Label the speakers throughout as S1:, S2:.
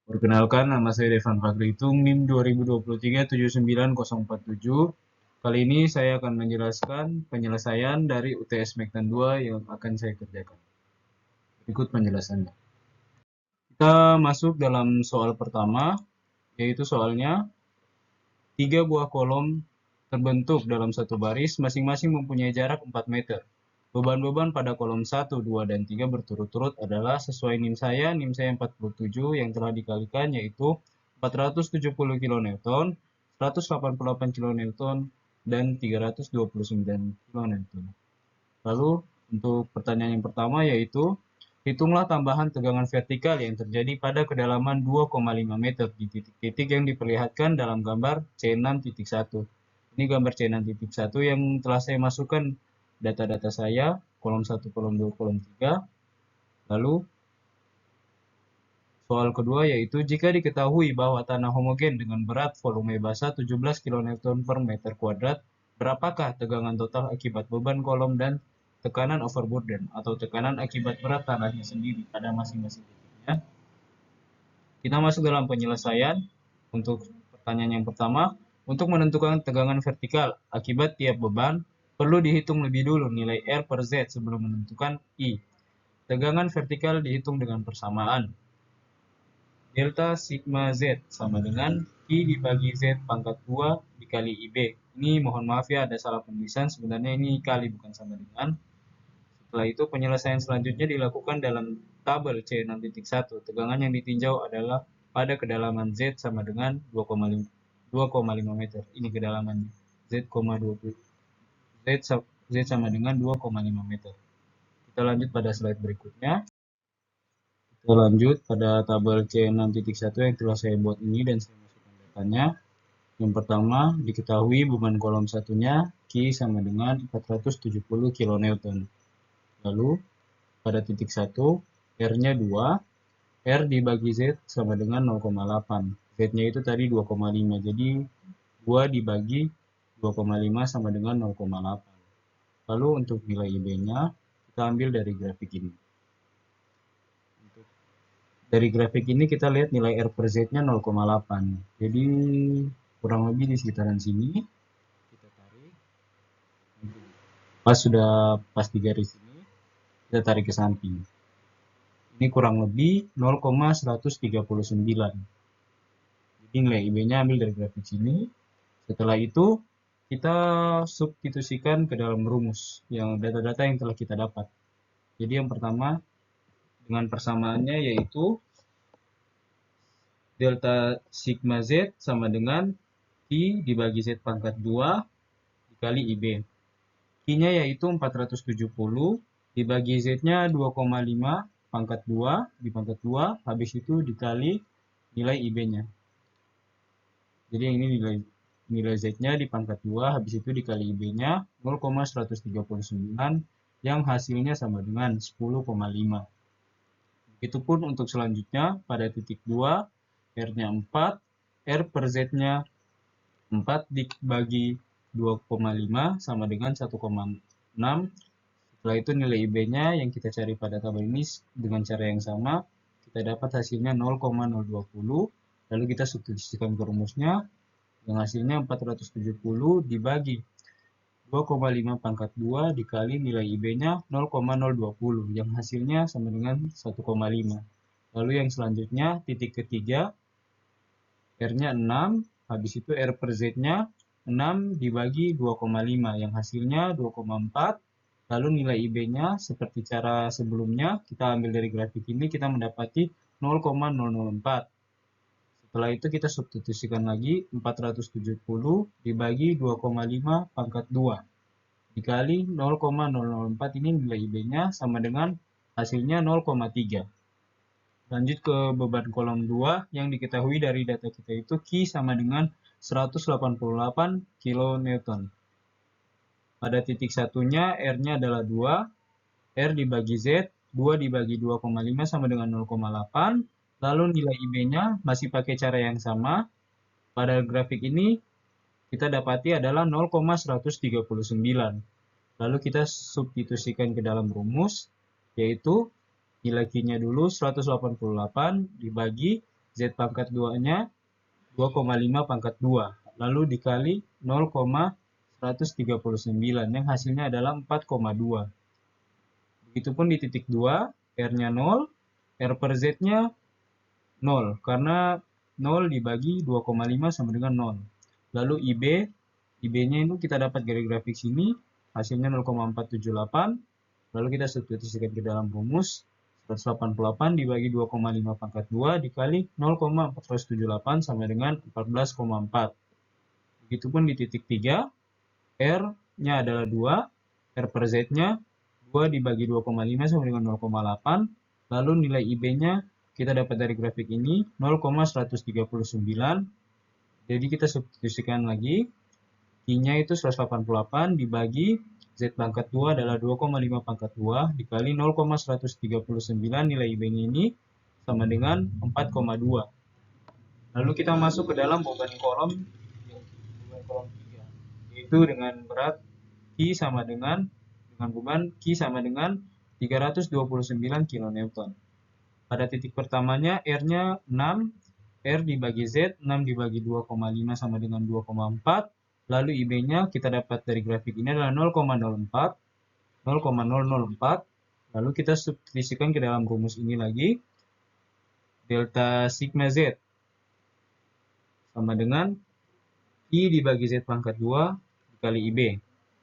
S1: Perkenalkan, nama saya Devan Fakritung, NIM 2023 79047. Kali ini saya akan menjelaskan penyelesaian dari UTS Mektan 2 yang akan saya kerjakan. Ikut penjelasannya. Kita masuk dalam soal pertama, yaitu soalnya 3 buah kolom terbentuk dalam satu baris, masing-masing mempunyai jarak 4 meter. Beban-beban pada kolom 1, 2, dan 3 berturut-turut adalah sesuai NIM saya 47 yang telah dikalikan yaitu 470 kN, 188 kN, dan 329 kN. Lalu untuk pertanyaan yang pertama yaitu hitunglah tambahan tegangan vertikal yang terjadi pada kedalaman 2,5 meter di titik-titik yang diperlihatkan dalam gambar C6.1. Ini gambar C6.1 yang telah saya masukkan data-data saya, kolom 1, kolom 2, kolom 3. Lalu soal kedua yaitu jika diketahui bahwa tanah homogen dengan berat volume basah 17 kN per meter kuadrat, berapakah tegangan total akibat beban kolom dan tekanan overburden atau tekanan akibat berat tanahnya sendiri pada masing-masing titiknya. Kita masuk dalam penyelesaian. Untuk pertanyaan yang pertama, untuk menentukan tegangan vertikal akibat tiap beban, perlu dihitung lebih dulu nilai R per Z sebelum menentukan I. Tegangan vertikal dihitung dengan persamaan. Delta sigma Z sama dengan I dibagi Z pangkat 2 dikali IB. Ini mohon maaf ya, ada salah penulisan. Sebenarnya ini kali bukan sama dengan. Setelah itu penyelesaian selanjutnya dilakukan dalam tabel C6.1. Tegangan yang ditinjau adalah pada kedalaman Z sama dengan 2,5 meter. Ini kedalamannya. Z sama dengan 2,5 meter. Kita lanjut pada slide berikutnya. Kita lanjut pada tabel C6.1 yang telah saya buat ini dan saya masukkan datanya. Yang pertama, diketahui beban kolom satunya Q sama dengan 470 kN. Lalu, pada titik 1, R-nya 2, R dibagi Z sama dengan 0,8. Z-nya itu tadi 2,5, jadi 2 dibagi 2,5 sama dengan 0,8. Lalu untuk nilai IB-nya, kita ambil dari grafik ini. Dari grafik ini kita lihat nilai R per Z-nya 0,8. Jadi kurang lebih di sekitaran sini. Kita tarik. Pas di garis ini, kita tarik ke samping. Ini kurang lebih 0,139. Jadi nilai IB-nya ambil dari grafik sini. Setelah itu, kita substitusikan ke dalam rumus yang data-data yang telah kita dapat. Jadi yang pertama, dengan persamaannya yaitu delta sigma Z sama dengan Q dibagi Z pangkat 2 dikali IB. Q-nya yaitu 470 dibagi Z-nya 2,5 pangkat 2 di pangkat 2, habis itu dikali nilai IB-nya. Jadi ini nilai Z-nya di pangkat 2, habis itu dikali IB-nya 0,139 yang hasilnya sama dengan 10,5. Begitupun untuk selanjutnya pada titik 2, R-nya 4, R per Z-nya 4 dibagi 2,5 sama dengan 1,6. Setelah itu nilai IB-nya yang kita cari pada tabel ini dengan cara yang sama, kita dapat hasilnya 0,020. Lalu kita substitusikan ke rumusnya, yang hasilnya 470 dibagi 2,5 pangkat 2 dikali nilai IB-nya 0,020, yang hasilnya sama dengan 1,5. Lalu yang selanjutnya, titik ketiga, R-nya 6, habis itu R per Z-nya 6 dibagi 2,5, yang hasilnya 2,4. Lalu nilai IB-nya seperti cara sebelumnya, kita ambil dari grafik ini, kita mendapati 0,004. Setelah itu kita substitusikan lagi 470 dibagi 2,5 pangkat 2 dikali 0,004, ini nilai IB-nya sama dengan hasilnya 0,3. Lanjut ke beban kolom 2 yang diketahui dari data kita itu Q sama dengan 188 kN. Pada titik satunya R-nya adalah 2, R dibagi Z, 2 dibagi 2,5 sama dengan 0,8. Lalu nilai IB-nya masih pakai cara yang sama. Pada grafik ini kita dapati adalah 0,139. Lalu kita substitusikan ke dalam rumus, yaitu nilai Q-nya dulu 188 dibagi Z pangkat 2-nya 2,5 pangkat 2. Lalu dikali 0,139 yang hasilnya adalah 4,2. Begitupun di titik 2, R-nya 0, R per Z-nya 0. Karena 0 dibagi 2,5 sama dengan 0. Lalu IB-nya itu kita dapat dari grafik sini, hasilnya 0,478. Lalu kita substitusikan ke dalam rumus, 188 dibagi 2,5 pangkat 2 dikali 0,478 sama dengan 14,4. Begitupun di titik 3, R-nya adalah 2, R per Z-nya 2 dibagi 2,5 sama dengan 0,8. Lalu nilai IB-nya kita dapat dari grafik ini 0,139. Jadi kita substitusikan lagi. I-nya itu 188 dibagi Z pangkat 2 adalah 2,5 pangkat 2 dikali 0,139 nilai IB-nya ini sama dengan 4,2. Lalu kita masuk ke dalam beban kolom 3, yaitu dengan berat Q sama dengan beban Q sama dengan 329 kN. Pada titik pertamanya R-nya 6, R dibagi Z, 6 dibagi 2,5 sama dengan 2,4. Lalu IB-nya kita dapat dari grafik ini adalah 0,04. Lalu kita substitusikan ke dalam rumus ini lagi. Delta sigma Z sama dengan I dibagi Z pangkat 2 dikali IB.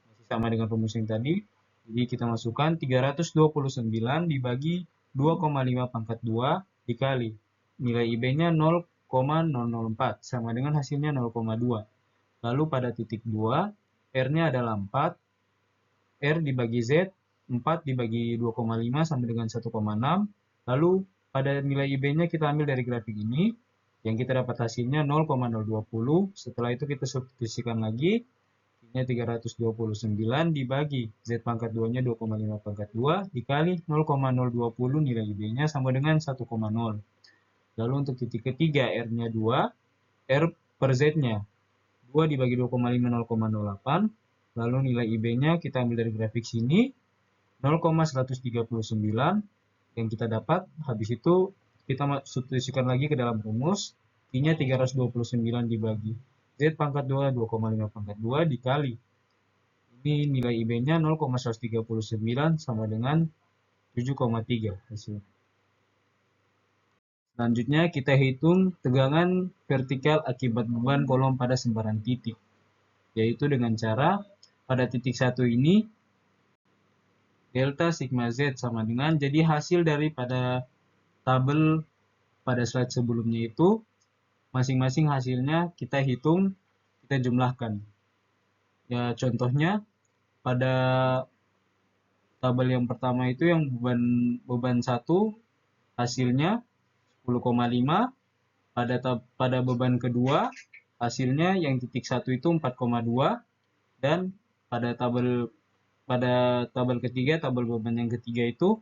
S1: Masih sama dengan rumus yang tadi. Jadi kita masukkan 329 dibagi 2,5 pangkat 2 dikali nilai IB-nya 0,004 sama dengan hasilnya 0,2. Lalu pada titik 2, R-nya adalah 4. R dibagi Z, 4 dibagi 2,5 sama dengan 1,6. Lalu pada nilai IB-nya kita ambil dari grafik ini. Yang kita dapat hasilnya 0,020. Setelah itu kita substitusikan lagi. I-nya 329 dibagi Z pangkat 2-nya 2,5 pangkat 2 dikali 0,020 nilai IB-nya sama dengan 1,0. Lalu untuk titik ketiga R-nya 2, R per Z-nya 2 dibagi 2,5 0,08. Lalu nilai IB-nya kita ambil dari grafik sini 0,139 yang kita dapat. Habis itu kita substitusikan lagi ke dalam rumus. I-nya 329 dibagi Z pangkat 2 2,5 pangkat 2 dikali. Ini nilai IB-nya 0,139 sama dengan 7,3 hasil. Selanjutnya kita hitung tegangan vertikal akibat beban kolom pada sembarang titik. Yaitu dengan cara pada titik 1 ini delta sigma Z sama dengan, jadi hasil daripada tabel pada slide sebelumnya itu masing-masing hasilnya kita hitung, kita jumlahkan. Ya contohnya pada tabel yang pertama itu yang beban 1 hasilnya 10,5. Pada beban kedua hasilnya yang titik 1 itu 4,2 dan pada tabel ketiga, tabel beban yang ketiga itu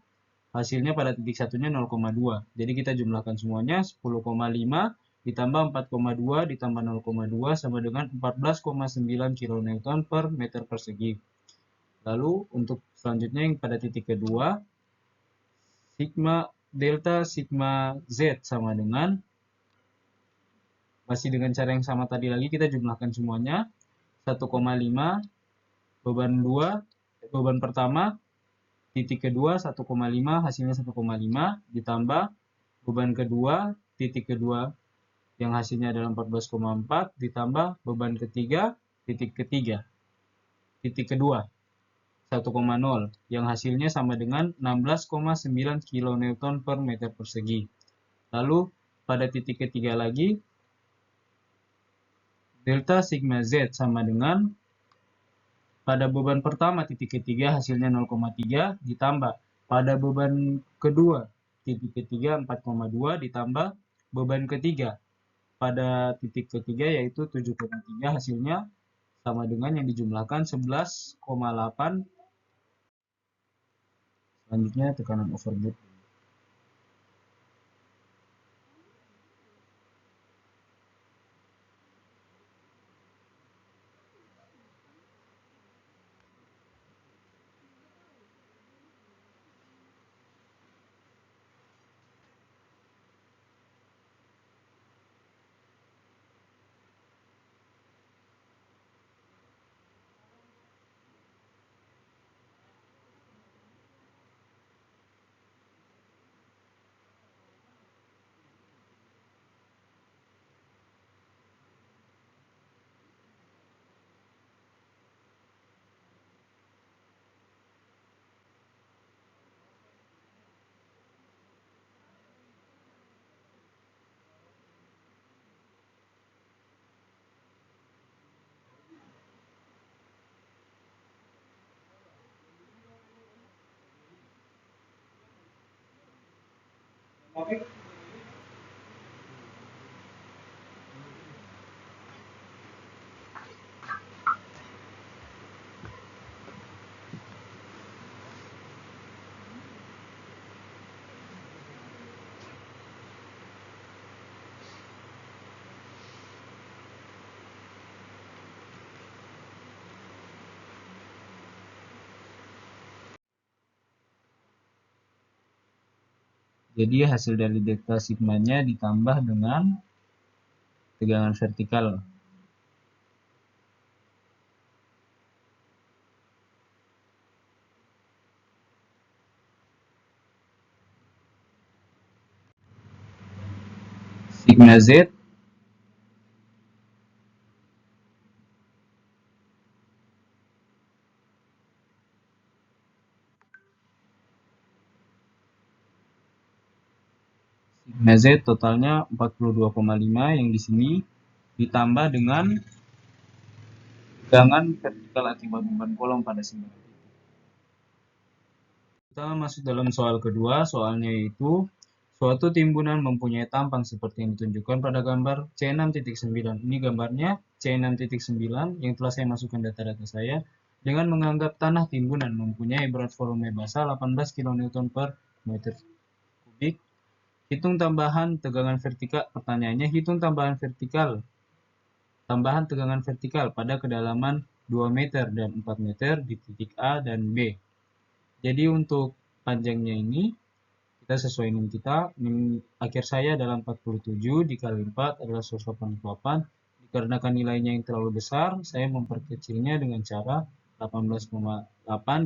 S1: hasilnya pada titik satunya 0,2. Jadi kita jumlahkan semuanya 10,5 ditambah 4,2 ditambah 0,2 sama dengan 14,9 kN per meter persegi. Lalu untuk selanjutnya yang pada titik kedua, delta sigma Z sama dengan, masih dengan cara yang sama tadi lagi, kita jumlahkan semuanya 1,5 beban pertama titik kedua 1,5 hasilnya 1,5 ditambah beban kedua titik kedua yang hasilnya adalah 14,4 ditambah beban ketiga titik kedua 1,0 yang hasilnya sama dengan 16,9 kN per meter persegi. Lalu pada titik ketiga lagi delta sigma Z sama dengan pada beban pertama titik ketiga hasilnya 0,3 ditambah pada beban kedua titik ketiga 4,2 ditambah beban ketiga pada titik ketiga yaitu 7,3 hasilnya sama dengan yang dijumlahkan 11,8. Selanjutnya tekanan overload. Jadi hasil dari delta sigmanya ditambah dengan tegangan vertikal. Sigma Z Sigma Z totalnya 42,5 yang di sini ditambah dengan tegangan vertikal akibat beban kolom pada sembilan titik. Kita masuk dalam soal kedua, soalnya yaitu suatu timbunan mempunyai tampang seperti yang ditunjukkan pada gambar C6.9. Ini gambarnya C6.9 yang telah saya masukkan data-data saya dengan menganggap tanah timbunan mempunyai berat volume basal 18 kN per meter kubik. Hitung tambahan tegangan vertikal. Pertanyaannya, hitung tambahan tegangan vertikal pada kedalaman 2 meter dan 4 meter di titik A dan B. Jadi untuk panjangnya ini kita sesuaikan akhir saya adalah 47 dikali 4 adalah 188. Dikarenakan nilainya yang terlalu besar, saya memperkecilnya dengan cara 18,8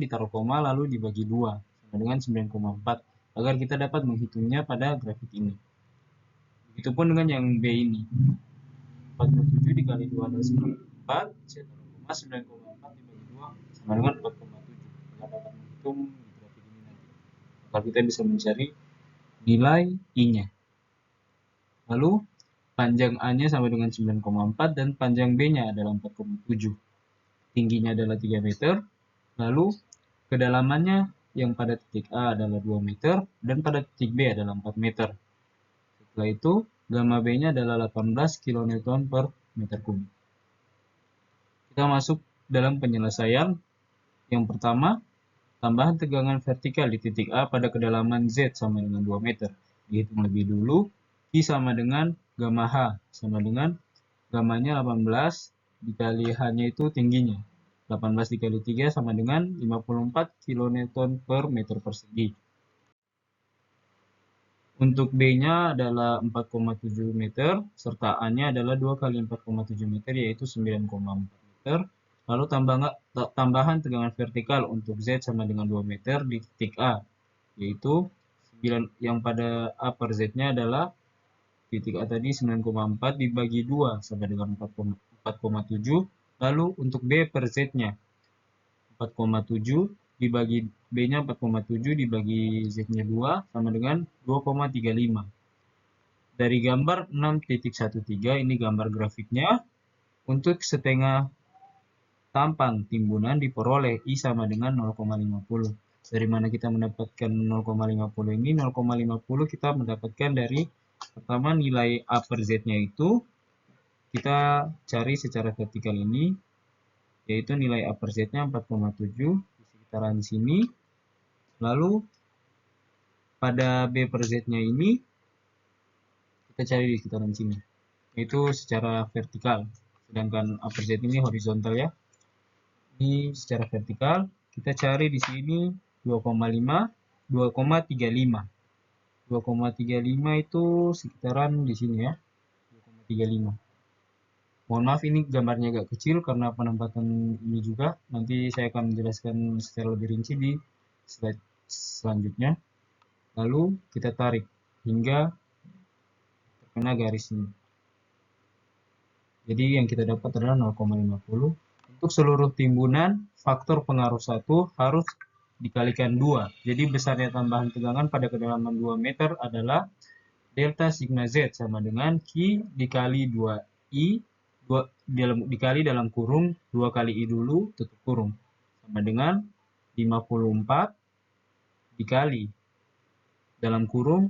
S1: ditaruh koma lalu dibagi 2 sama dengan 9,4 agar kita dapat menghitungnya pada grafik ini. Begitupun dengan yang B ini. 47 dikali 2 adalah 9,4, saya taruh koma 9,4 dibagi 2 sama dengan 4,7. Kita dapat menghitung di grafik ini nanti. Maka kita bisa mencari nilai I-nya. Lalu panjang A-nya sama dengan 9,4 dan panjang B-nya adalah 4,7. Tingginya adalah 3 meter. Lalu kedalamannya yang pada titik A adalah 2 meter dan pada titik B adalah 4 meter. Setelah itu gamma B-nya adalah 18 kN per meter kubik. Kita masuk dalam penyelesaian. Yang pertama, tambahan tegangan vertikal di titik A pada kedalaman Z sama dengan 2 meter. Dihitung lebih dulu. I sama dengan gamma H sama dengan gammanya 18 dikali H-nya itu tingginya. 18 dikali 3 sama dengan 54 kN per meter persegi. Untuk B-nya adalah 4,7 meter, serta A-nya adalah 2 kali 4,7 meter, yaitu 9,4 meter. Lalu tambahan tegangan vertikal untuk Z sama dengan 2 meter di titik A, yaitu yang pada A per Z-nya adalah titik A tadi 9,4 dibagi 2 sama dengan 4,7. Lalu untuk B per Z-nya 4,7 dibagi B-nya 4,7 dibagi Z-nya 2 sama dengan 2,35. Dari gambar 6.13 ini gambar grafiknya. Untuk setengah tampang timbunan diperoleh I sama dengan 0,50. Dari mana kita mendapatkan 0,50 ini? 0,50 kita mendapatkan dari pertama nilai A per Z-nya itu kita cari secara vertikal ini, yaitu nilai A per Z-nya 4,7 di sekitaran sini. Lalu pada B per Z-nya ini kita cari di sekitaran sini, yaitu secara vertikal. Sedangkan A per Z ini horizontal ya. Ini secara vertikal kita cari di sini 2,5, 2,35. 2,35 itu sekitaran di sini ya. 2,35. Mohon maaf ini gambarnya agak kecil karena penempatan ini juga. Nanti saya akan menjelaskan secara lebih rinci di slide selanjutnya. Lalu kita tarik hingga terkena garis ini. Jadi yang kita dapat adalah 0,50. Untuk seluruh timbunan, faktor pengaruh 1 harus dikalikan 2. Jadi besarnya tambahan tegangan pada kedalaman 2 meter adalah delta sigma Z sama dengan Q dikali 2I dikali dalam kurung 2 kali I dulu tutup kurung sama dengan 54 dikali dalam kurung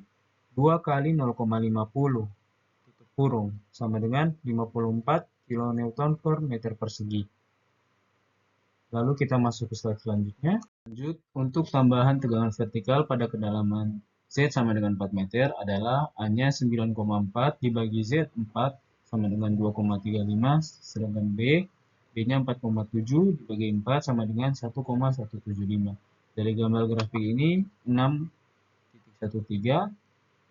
S1: 2 kali 0,50 tutup kurung sama dengan 54 kN per meter persegi. Lalu kita masuk ke slide selanjutnya. Lanjut, untuk tambahan tegangan vertikal pada kedalaman Z sama dengan 4 meter adalah A-nya 9,4 dibagi Z 4 sama dengan 2,35, sedangkan B-nya 4,7 dibagi 4 sama dengan 1,175. Dari gambar grafik ini 6.13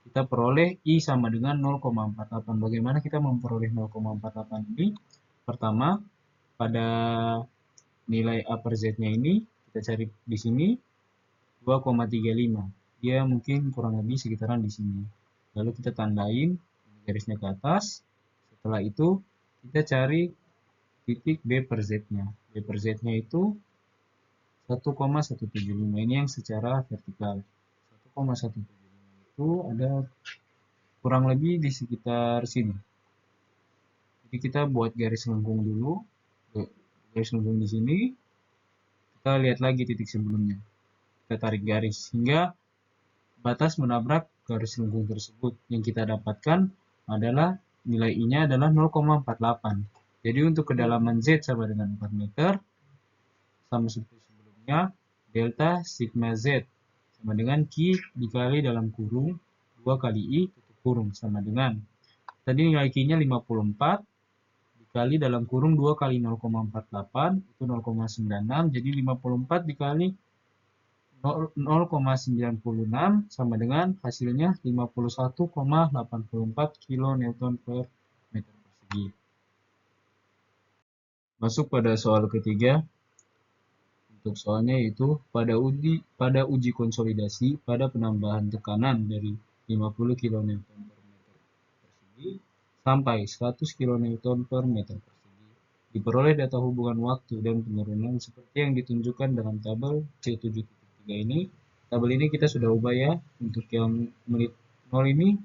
S1: kita peroleh I sama dengan 0,48. Bagaimana kita memperoleh 0,48 ini? Pertama, pada nilai A per Z-nya ini kita cari di sini 2,35. Dia mungkin kurang lebih sekitaran di sini. Lalu kita tandain garisnya ke atas. Setelah itu kita cari titik B per Z-nya. B per Z-nya itu 1,175. Ini yang secara vertikal. 1,175 itu ada kurang lebih di sekitar sini. Jadi kita buat garis lengkung dulu. Garis lengkung di sini. Kita lihat lagi titik sebelumnya. Kita tarik garis hingga batas menabrak garis lengkung tersebut. Yang kita dapatkan adalah nilai I-nya adalah 0,48. Jadi untuk kedalaman Z sama dengan 4 meter, sama seperti sebelumnya, delta sigma Z sama dengan Q dikali dalam kurung 2 kali I tutup kurung sama dengan, tadi nilai Q-nya 54 dikali dalam kurung 2 kali 0,48 itu 0,96, jadi 54 dikali 0,96 sama dengan hasilnya 51,84 kN per meter persegi. Masuk pada soal ketiga. Untuk soalnya yaitu pada uji konsolidasi pada penambahan tekanan dari 50 kN per meter persegi sampai 100 kN per meter persegi diperoleh data hubungan waktu dan penurunan seperti yang ditunjukkan dalam tabel C7.3 ini. Tabel ini kita sudah ubah ya. Untuk yang menit 0 ini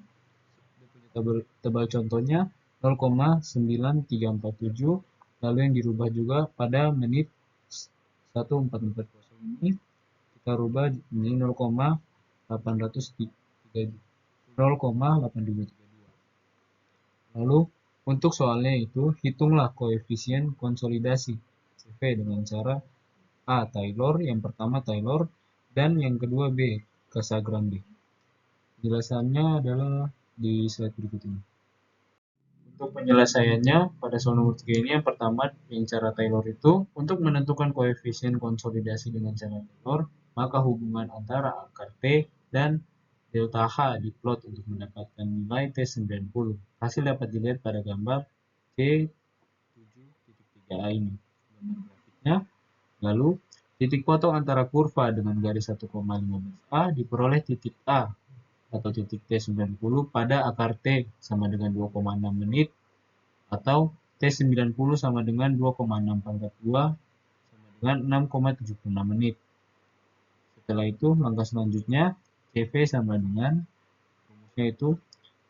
S1: tabel contohnya 0,9347, lalu yang dirubah juga pada menit 1440 ini kita rubah menjadi 0,8232. Lalu untuk soalnya itu hitunglah koefisien konsolidasi CV dengan cara A. Taylor, yang pertama Taylor, dan yang kedua B. Casagrande. Penjelasannya adalah di slide berikut ini. Untuk penyelesaiannya pada soal nomor 3 ini, yang pertama yang cara Taylor itu untuk menentukan koefisien konsolidasi dengan cara Taylor, maka hubungan antara akar T dan delta H diplot untuk mendapatkan nilai T90. Hasil dapat dilihat pada gambar C7.3a ini. Gambar grafiknya. Lalu titik potong antara kurva dengan garis 1,15a diperoleh titik A atau titik T90 pada akar T sama dengan 2,6 menit atau T90 sama dengan 2,642 sama dengan 6,76 menit. Setelah itu langkah selanjutnya CV sama dengan rumusnya itu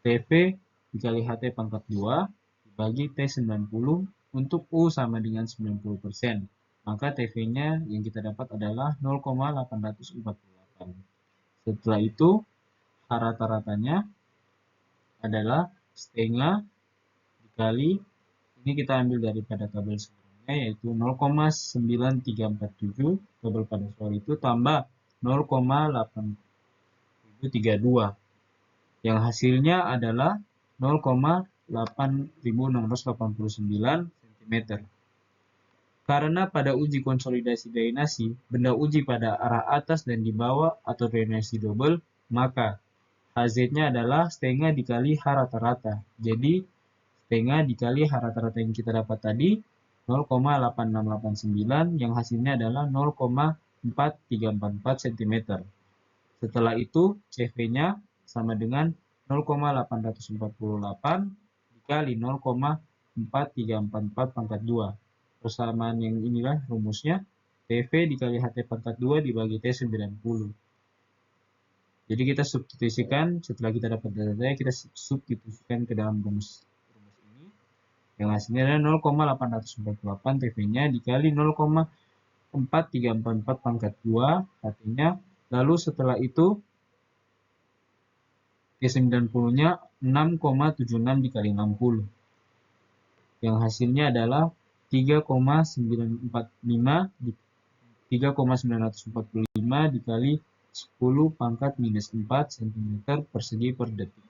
S1: TV dikali HT pangkat 2 dibagi T90 untuk U sama dengan 90%. Maka TV-nya yang kita dapat adalah 0,848. Setelah itu rata-ratanya adalah setengah dikali, ini kita ambil daripada tabel sebelumnya yaitu 0,9347 tabel pada soal itu tambah 0,8032 yang hasilnya adalah 0,8689 cm. Karena pada uji konsolidasi drainasi, benda uji pada arah atas dan di bawah atau drainasi double, maka HZ-nya adalah setengah dikali H rata-rata. Jadi, setengah dikali H rata-rata yang kita dapat tadi, 0,8689, yang hasilnya adalah 0,4344 cm. Setelah itu, CV-nya sama dengan 0,848 dikali 0,4344 pangkat 2. Persamaan yang inilah rumusnya, TV dikali HT pangkat 2 dibagi T90. Jadi kita substitusikan, setelah kita dapat data, kita substitusikan ke dalam rumus ini. Yang hasilnya adalah 0,848 TV-nya dikali 0,4344 pangkat 2 HT-nya. Lalu setelah itu T90-nya 6,76 dikali 60. Yang hasilnya adalah 3,945 dikali 10 pangkat minus 4 cm persegi per detik.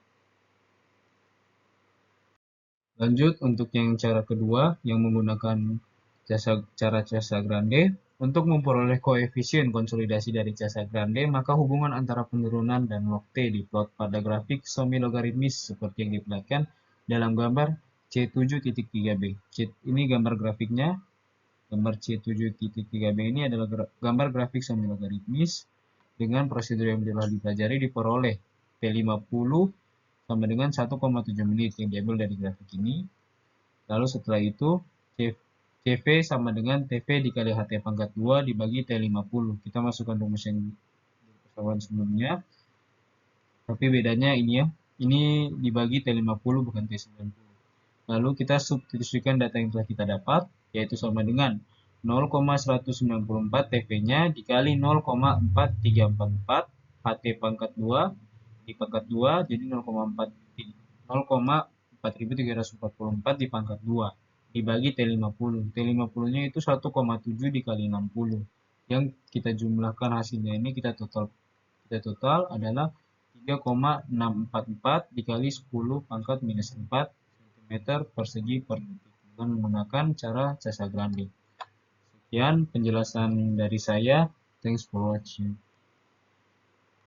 S1: Lanjut untuk yang cara kedua yang menggunakan cara Casagrande. Untuk memperoleh koefisien konsolidasi dari Casagrande, maka hubungan antara penurunan dan log T diplot pada grafik semi logaritmis seperti yang diperlihatkan dalam gambar C7.3b. Ini gambar grafiknya. Gambar C7.3b ini adalah gambar grafik semi logaritmis dengan prosedur yang telah dipelajari diperoleh T50 sama dengan 1,7 menit yang diambil dari grafik ini. Lalu setelah itu CV sama dengan TV dikali HT pangkat 2 dibagi T50. Kita masukkan rumus yang persamaan sebelumnya. Tapi bedanya ini ya. Ini dibagi T50 bukan T90. Lalu kita substitusikan data yang telah kita dapat, yaitu sama dengan 0,194 TV-nya dikali 0,4344 HT pangkat 2 di pangkat 2, jadi 0,4344 di pangkat 2 dibagi T50. T50-nya itu 1,7 dikali 60. Yang kita jumlahkan hasilnya ini kita total adalah 3,644 dikali 10 pangkat minus 4 cm persegi per detik dengan menggunakan cara Casagrande. Sekian penjelasan dari saya. Thanks for watching.